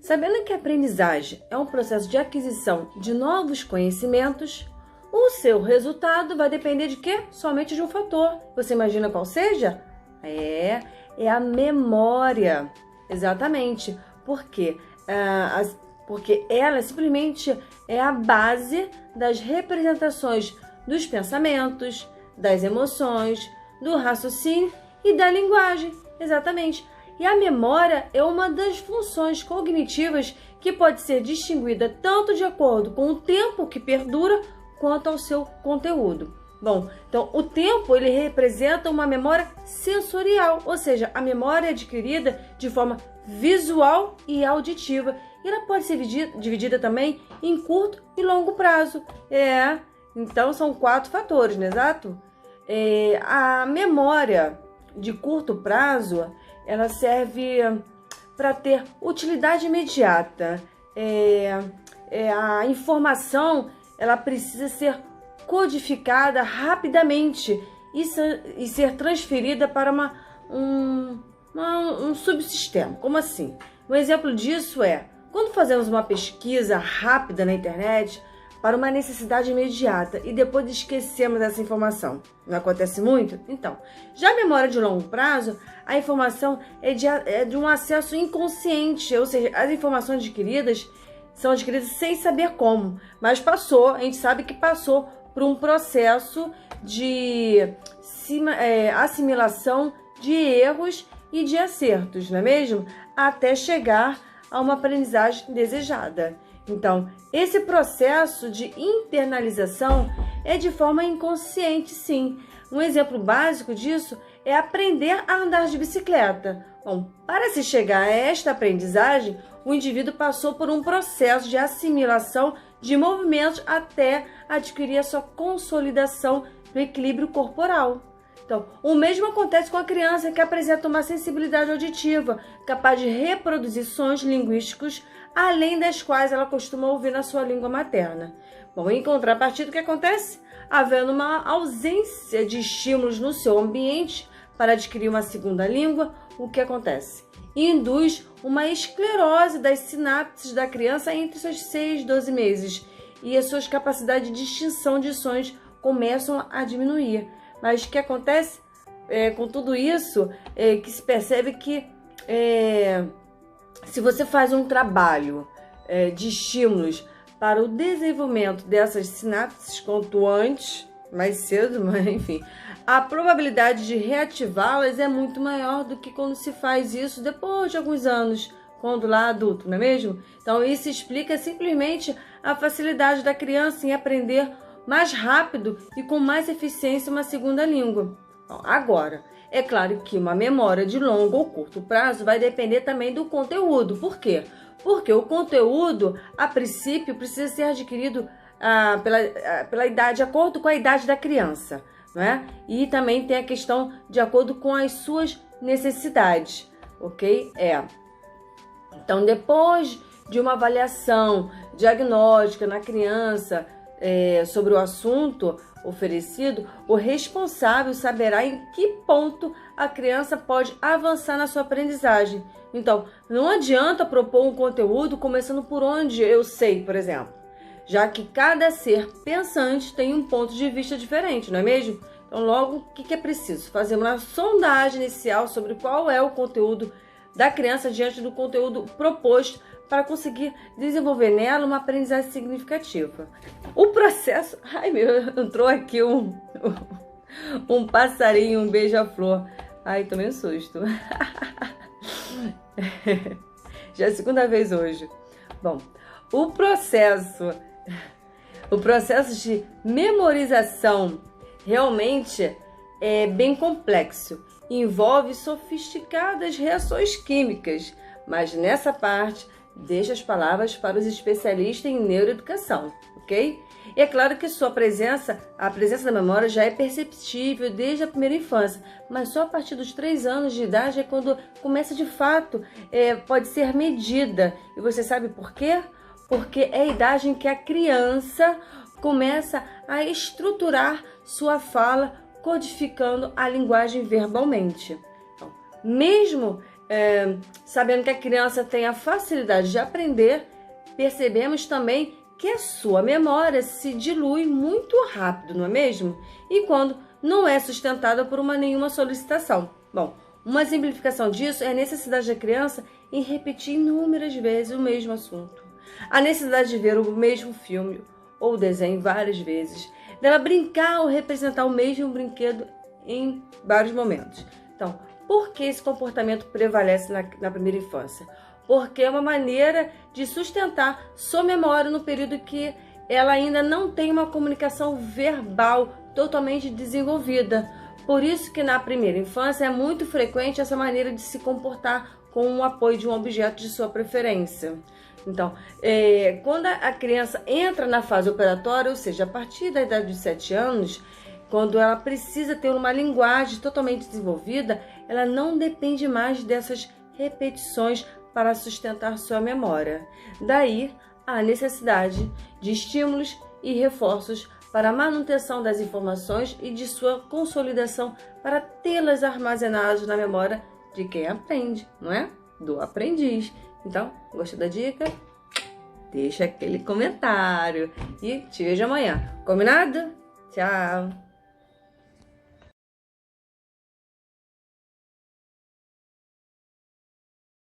Sabendo que a aprendizagem é um processo de aquisição de novos conhecimentos, o seu resultado vai depender de quê? Somente de um fator. Você imagina qual seja? É a memória. Exatamente. Por quê? Porque ela simplesmente é a base das representações dos pensamentos, das emoções, do raciocínio e da linguagem. Exatamente. E a memória é uma das funções cognitivas que pode ser distinguida tanto de acordo com o tempo que perdura quanto ao seu conteúdo. Bom, então o tempo ele representa uma memória sensorial, ou seja, a memória é adquirida de forma visual e auditiva. E ela pode ser dividida também em curto e longo prazo. Então são 4 fatores, não é exato? A memória de curto prazo, ela serve para ter utilidade imediata. A informação ela precisa ser codificada rapidamente e ser transferida para um subsistema. Como assim? Um exemplo disso é quando fazemos uma pesquisa rápida na internet para uma necessidade imediata e depois esquecemos essa informação. Não acontece muito? Então, já a memória de longo prazo, a informação é de um acesso inconsciente, ou seja, as informações adquiridas são adquiridas sem saber como, mas a gente sabe que passou por um processo de assimilação de erros e de acertos, não é mesmo? Até chegar a uma aprendizagem desejada. Então, esse processo de internalização é de forma inconsciente, sim. Um exemplo básico disso é aprender a andar de bicicleta. Bom, para se chegar a esta aprendizagem, o indivíduo passou por um processo de assimilação de movimentos até adquirir a sua consolidação do equilíbrio corporal. Então, o mesmo acontece com a criança que apresenta uma sensibilidade auditiva, capaz de reproduzir sons linguísticos, além das quais ela costuma ouvir na sua língua materna. Bom, em contrapartida, o que acontece? Havendo uma ausência de estímulos no seu ambiente para adquirir uma segunda língua, o que acontece? Induz uma esclerose das sinapses da criança entre seus 6 e 12 meses e as suas capacidades de distinção de sons começam a diminuir. Mas o que acontece com tudo isso que se percebe que se você faz um trabalho de estímulos para o desenvolvimento dessas sinapses quanto antes, mais cedo, mas enfim, a probabilidade de reativá-las é muito maior do que quando se faz isso depois de alguns anos, quando lá adulto, não é mesmo? Então isso explica simplesmente a facilidade da criança em aprender mais rápido e com mais eficiência uma segunda língua. Bom, agora, é claro que uma memória de longo ou curto prazo vai depender também do conteúdo. Por quê? Porque o conteúdo, a princípio, precisa ser adquirido pela idade, de acordo com a idade da criança, não é? E também tem a questão de acordo com as suas necessidades, ok? Então, depois de uma avaliação diagnóstica na criança, sobre o assunto oferecido, o responsável saberá em que ponto a criança pode avançar na sua aprendizagem. Então, não adianta propor um conteúdo começando por onde eu sei, por exemplo, já que cada ser pensante tem um ponto de vista diferente, não é mesmo? Então, logo, o que é preciso? Fazer uma sondagem inicial sobre qual é o conteúdo da criança diante do conteúdo proposto para conseguir desenvolver nela uma aprendizagem significativa. O processo... Ai, entrou aqui um passarinho, um beija-flor. Ai, tomei um susto. Já é a segunda vez hoje. Bom, o processo de memorização realmente é bem complexo. Envolve sofisticadas reações químicas, mas nessa parte deixa as palavras para os especialistas em neuroeducação, ok? E é claro que a presença da memória já é perceptível desde a primeira infância, mas só a partir dos 3 anos de idade é quando começa de fato, pode ser medida. E você sabe por quê? Porque é a idade em que a criança começa a estruturar sua fala, codificando a linguagem verbalmente. Então, mesmo sabendo que a criança tem a facilidade de aprender, percebemos também que a sua memória se dilui muito rápido, não é mesmo? E quando não é sustentada por nenhuma solicitação. Bom, uma simplificação disso é a necessidade da criança em repetir inúmeras vezes o mesmo assunto. A necessidade de ver o mesmo filme ou desenho várias vezes, dela brincar ou representar o mesmo brinquedo em vários momentos. Então, por que esse comportamento prevalece na primeira infância? Porque é uma maneira de sustentar sua memória no período que ela ainda não tem uma comunicação verbal totalmente desenvolvida. Por isso que na primeira infância é muito frequente essa maneira de se comportar com o apoio de um objeto de sua preferência. Então, quando a criança entra na fase operatória, ou seja, a partir da idade de 7 anos, quando ela precisa ter uma linguagem totalmente desenvolvida, ela não depende mais dessas repetições para sustentar sua memória. Daí, a necessidade de estímulos e reforços para a manutenção das informações e de sua consolidação para tê-las armazenadas na memória de quem aprende, não é? Do aprendiz. Então, gostou da dica? Deixa aquele comentário e te vejo amanhã. Combinado? Tchau!